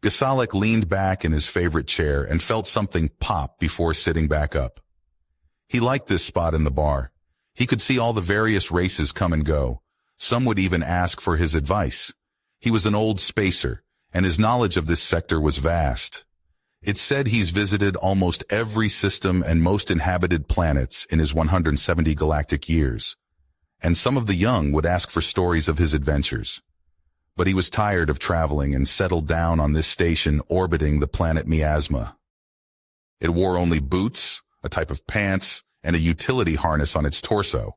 Gasalek leaned back in his favorite chair and felt something pop before sitting back up. He liked this spot in the bar. He could see all the various races come and go. Some would even ask for his advice. He was an old spacer, and his knowledge of this sector was vast. It's said he's visited almost every system and most inhabited planets in his 170 galactic years, and some of the young would ask for stories of his adventures. But he was tired of traveling and settled down on this station orbiting the planet Miasma. It wore only boots, a type of pants, and a utility harness on its torso.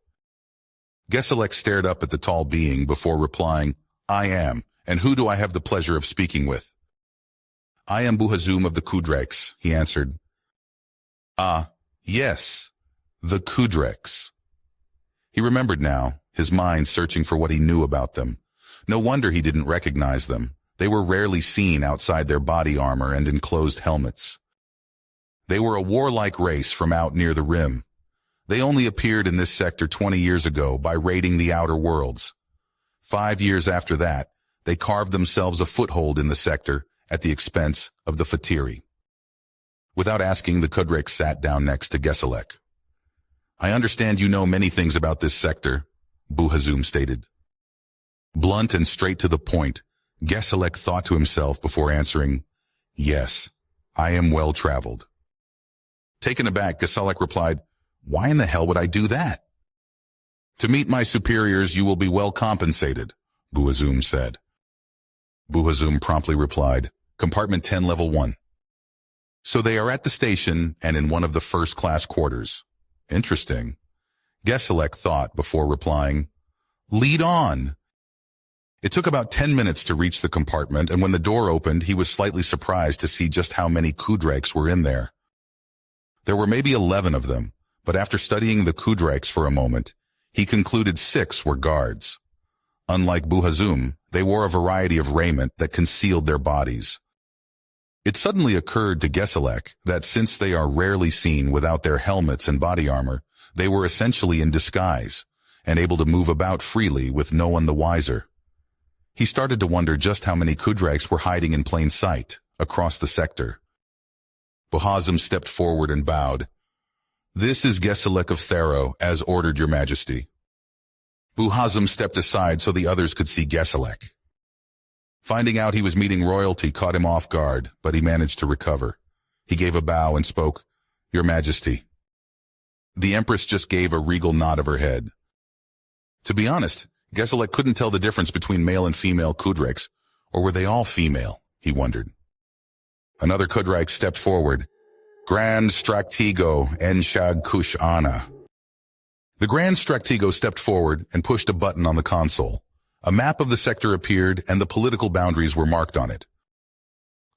Gasalek stared up at the tall being before replying, "I am, and who do I have the pleasure of speaking with?" "I am Buhazum of the Kudreks," he answered. "Ah, yes, the Kudreks." He remembered now, his mind searching for what he knew about them. No wonder he didn't recognize them. They were rarely seen outside their body armor and enclosed helmets. They were a warlike race from out near the rim. They only appeared in this sector 20 years ago by raiding the outer worlds. 5 years after that, they carved themselves a foothold in the sector at the expense of the Fatiri. Without asking, the Kudrek sat down next to Gasalek. "I understand you know many things about this sector," Buhazum stated. Blunt and straight to the point, Gasalek thought to himself before answering, "Yes, I am well-traveled." Taken aback, Gasalek replied, "Why in the hell would I do that?" "To meet my superiors, you will be well compensated," Buhazum said. Buhazum promptly replied, "Compartment 10, Level 1. So they are at the station and in one of the first-class quarters. Interesting. Gasalek thought before replying, "Lead on." It took about 10 minutes to reach the compartment, and when the door opened, he was slightly surprised to see just how many Kudreks were in there. There were maybe 11 of them, but after studying the Kudreks for a moment, he concluded 6 were guards. Unlike Buhazum, they wore a variety of raiment that concealed their bodies. It suddenly occurred to Gasalek that since they are rarely seen without their helmets and body armor, they were essentially in disguise and able to move about freely with no one the wiser. He started to wonder just how many Kudreks were hiding in plain sight across the sector. Buhazum stepped forward and bowed. "This is Gasalek of Thero, as ordered, Your Majesty." Buhazum stepped aside so the others could see Gasalek. Finding out he was meeting royalty caught him off guard, but he managed to recover. He gave a bow and spoke, "Your Majesty." The Empress just gave a regal nod of her head. To be honest, Gasalek couldn't tell the difference between male and female Kudreks, or were they all female, he wondered. Another Kudrek stepped forward. "Grand Stratego Enshag Kush Ana." The Grand Stratego stepped forward and pushed a button on the console. A map of the sector appeared and the political boundaries were marked on it.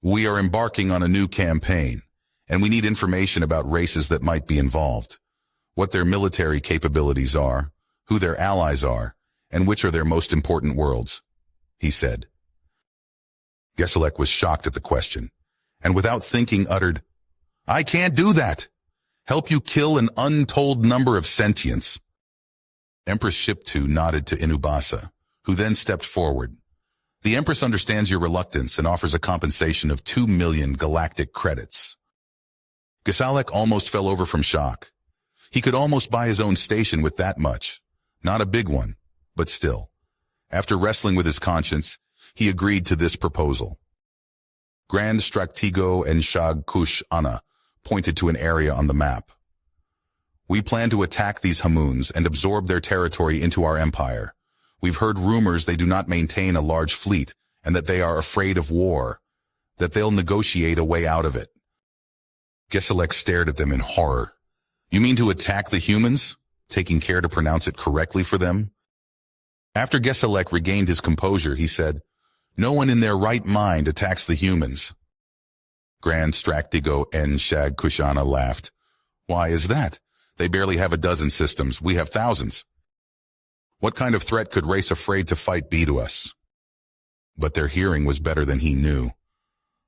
"We are embarking on a new campaign, and we need information about races that might be involved, what their military capabilities are, who their allies are, and which are their most important worlds," he said. Gasalek was shocked at the question, and without thinking uttered, "I can't do that. Help you kill an untold number of sentients." Empress Ship2 nodded to Inubasa, who then stepped forward. "The Empress understands your reluctance and offers a compensation of 2 million galactic credits." Gasalek almost fell over from shock. He could almost buy his own station with that much. Not a big one, but still. After wrestling with his conscience, he agreed to this proposal. Grand Stratego and Shag Kush Ana pointed to an area on the map. "We plan to attack these Hamoons and absorb their territory into our empire. We've heard rumors they do not maintain a large fleet and that they are afraid of war, that they'll negotiate a way out of it." Gasalek stared at them in horror. "You mean to attack the humans, taking care to pronounce it correctly for them?" After Gasalek regained his composure, he said, "No one in their right mind attacks the humans." Grand Stratego N. Shag Kushana laughed. "Why is that? They barely have a dozen systems. We have thousands. What kind of threat could race afraid to fight be to us?" But their hearing was better than he knew.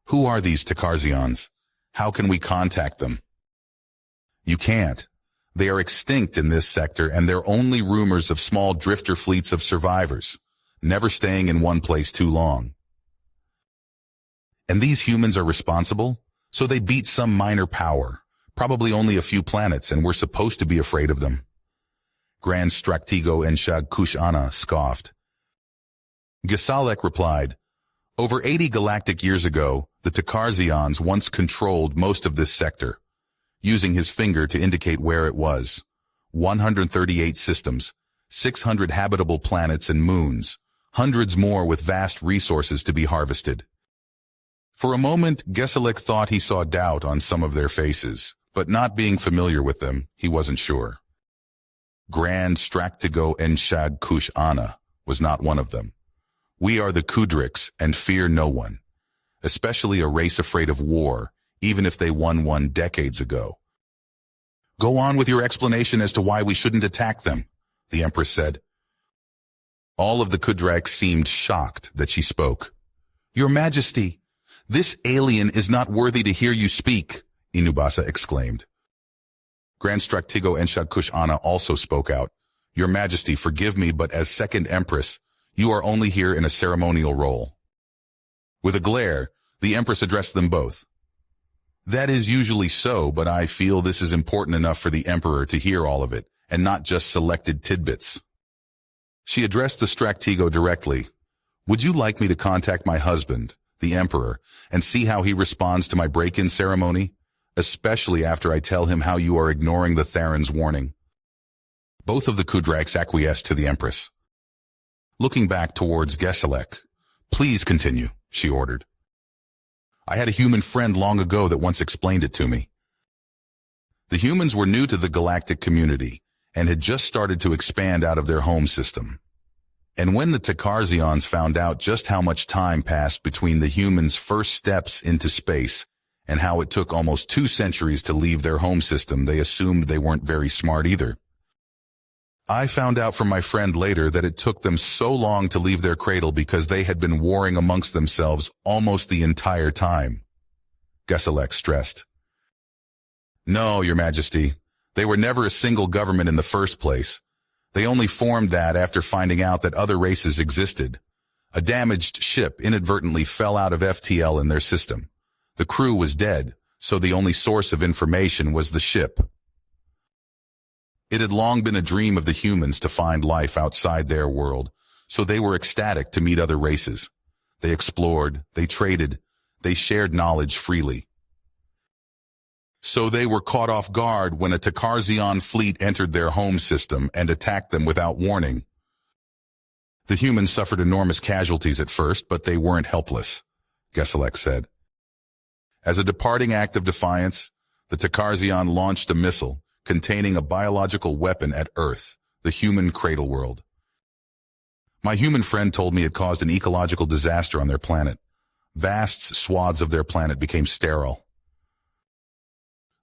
"Who are these Takarzians? How can we contact them?" "You can't. They are extinct in this sector, and they're only rumors of small drifter fleets of survivors, never staying in one place too long." And these humans are responsible? So they beat some minor power, probably only a few planets, and we're supposed to be afraid of them. Grand Stratego and Kush-ana scoffed. Gisalek replied, over 80 galactic years ago, the Takarzians once controlled most of this sector, using his finger to indicate where it was. 138 systems, 600 habitable planets and moons, hundreds more with vast resources to be harvested. For a moment, Gisalek thought he saw doubt on some of their faces, but not being familiar with them, he wasn't sure. Grand Stratego and Kush-ana was not one of them. We are the Kudriks and fear no one, especially a race afraid of war, even if they won one decades ago. Go on with your explanation as to why we shouldn't attack them, the Empress said. All of the Kudriks seemed shocked that she spoke. Your Majesty, this alien is not worthy to hear you speak, Inubasa exclaimed. Grand Stratego and Kush-ana also spoke out. Your Majesty, forgive me, but as Second Empress, you are only here in a ceremonial role. With a glare, the Empress addressed them both. That is usually so, but I feel this is important enough for the Emperor to hear all of it, and not just selected tidbits. She addressed the Stratego directly. Would you like me to contact my husband, the Emperor, and see how he responds to my break-in ceremony, especially after I tell him how you are ignoring the Theron's warning? Both of the Kudriks acquiesced to the Empress. Looking back towards Gisalek, please continue, she ordered. I had a human friend long ago that once explained it to me. The humans were new to the galactic community and had just started to expand out of their home system. And when the Takarzians found out just how much time passed between the humans' first steps into space and how it took almost 2 centuries to leave their home system, they assumed they weren't very smart either. I found out from my friend later that it took them so long to leave their cradle because they had been warring amongst themselves almost the entire time. Gisalek stressed. No, Your Majesty, they were never a single government in the first place. They only formed that after finding out that other races existed. A damaged ship inadvertently fell out of FTL in their system. The crew was dead, so the only source of information was the ship. It had long been a dream of the humans to find life outside their world, so they were ecstatic to meet other races. They explored, they traded, they shared knowledge freely. So they were caught off guard when a Takarzian fleet entered their home system and attacked them without warning. The humans suffered enormous casualties at first, but they weren't helpless, Gisalek said. As a departing act of defiance, the Takarzian launched a missile containing a biological weapon at Earth, the human cradle world. My human friend told me it caused an ecological disaster on their planet. Vast swaths of their planet became sterile.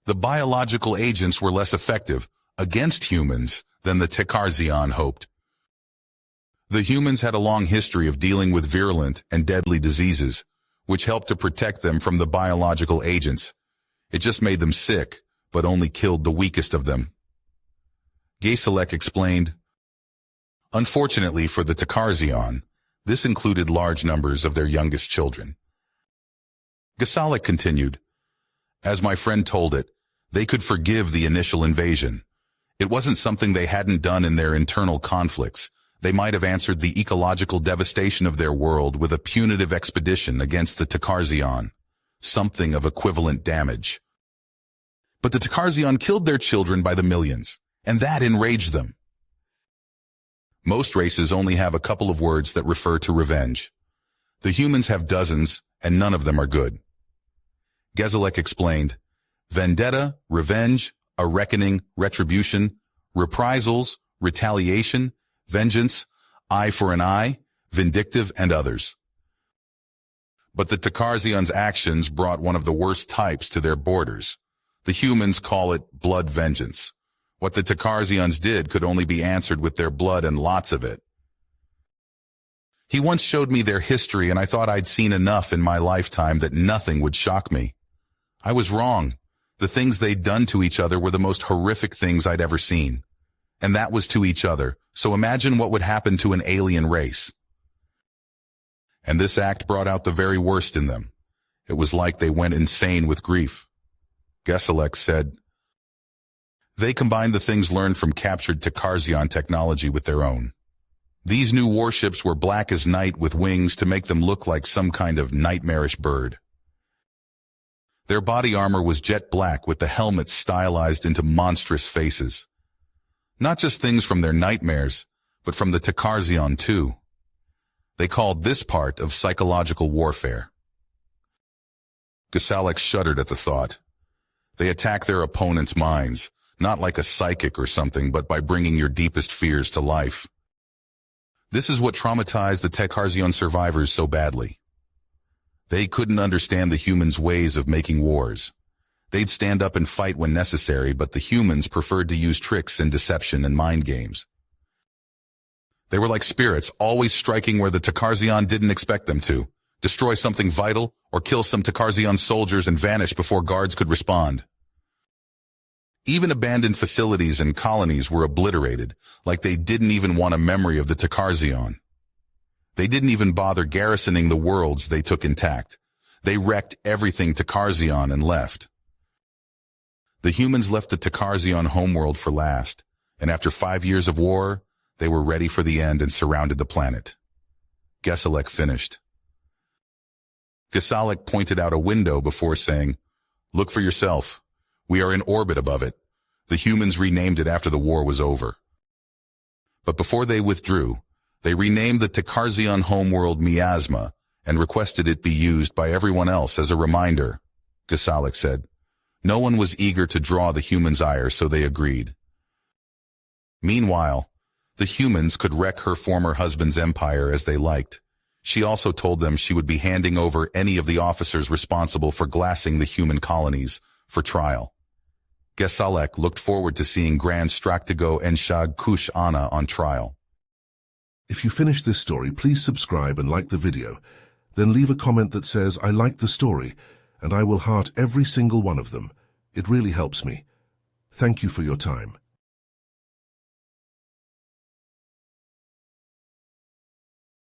The biological agents were less effective against humans than the Takarzian hoped. The humans had a long history of dealing with virulent and deadly diseases, which helped to protect them from the biological agents. It just made them sick, but only killed the weakest of them. Gisalek explained, unfortunately for the Takarzian, this included large numbers of their youngest children. Gisalek continued, as my friend told it, they could forgive the initial invasion. It wasn't something they hadn't done in their internal conflicts. They might have answered the ecological devastation of their world with a punitive expedition against the Takarzian, something of equivalent damage. But the Takarzian killed their children by the millions, and that enraged them. Most races only have a couple of words that refer to revenge. The humans have dozens, and none of them are good. Gisalek explained, vendetta, revenge, a reckoning, retribution, reprisals, retaliation, vengeance, eye for an eye, vindictive, and others. But the Takarzian's actions brought one of the worst types to their borders. The humans call it blood vengeance. What the Takarzians did could only be answered with their blood and lots of it. He once showed me their history, and I thought I'd seen enough in my lifetime that nothing would shock me. I was wrong. The things they'd done to each other were the most horrific things I'd ever seen. And that was to each other, so imagine what would happen to an alien race. And this act brought out the very worst in them. It was like they went insane with grief. Gesalek said, "They combined the things learned from captured Takarzion technology with their own. These new warships were black as night with wings to make them look like some kind of nightmarish bird. Their body armor was jet black with the helmets stylized into monstrous faces. Not just things from their nightmares, but from the Takarzion too. They called this part of psychological warfare." Gesalek shuddered at the thought. They attack their opponent's minds, not like a psychic or something, but by bringing your deepest fears to life. This is what traumatized the Takarzion survivors so badly. They couldn't understand the humans' ways of making wars. They'd stand up and fight when necessary, but the humans preferred to use tricks and deception and mind games. They were like spirits, always striking where the Takarzion didn't expect them to, destroy something vital, or kill some Takarzion soldiers and vanish before guards could respond. Even abandoned facilities and colonies were obliterated, like they didn't even want a memory of the Takarzion. They didn't even bother garrisoning the worlds they took intact. They wrecked everything Takarzion and left. The humans left the Takarzion homeworld for last, and after 5 years of war, they were ready for the end and surrounded the planet. Gesalek finished. Gesalek pointed out a window before saying, "Look for yourself. We are in orbit above it. The humans renamed it after the war was over." But before they withdrew, they renamed the Takarzion homeworld Miasma and requested it be used by everyone else as a reminder. Gesalek said, "No one was eager to draw the humans' ire, so they agreed." Meanwhile, the humans could wreck her former husband's empire as they liked. She also told them she would be handing over any of the officers responsible for glassing the human colonies for trial. Gesalek looked forward to seeing Grand Straktigo and Shag Kush Ana on trial. If you finished this story, please subscribe and like the video. Then leave a comment that says, "I liked the story," and I will heart every single one of them. It really helps me. Thank you for your time.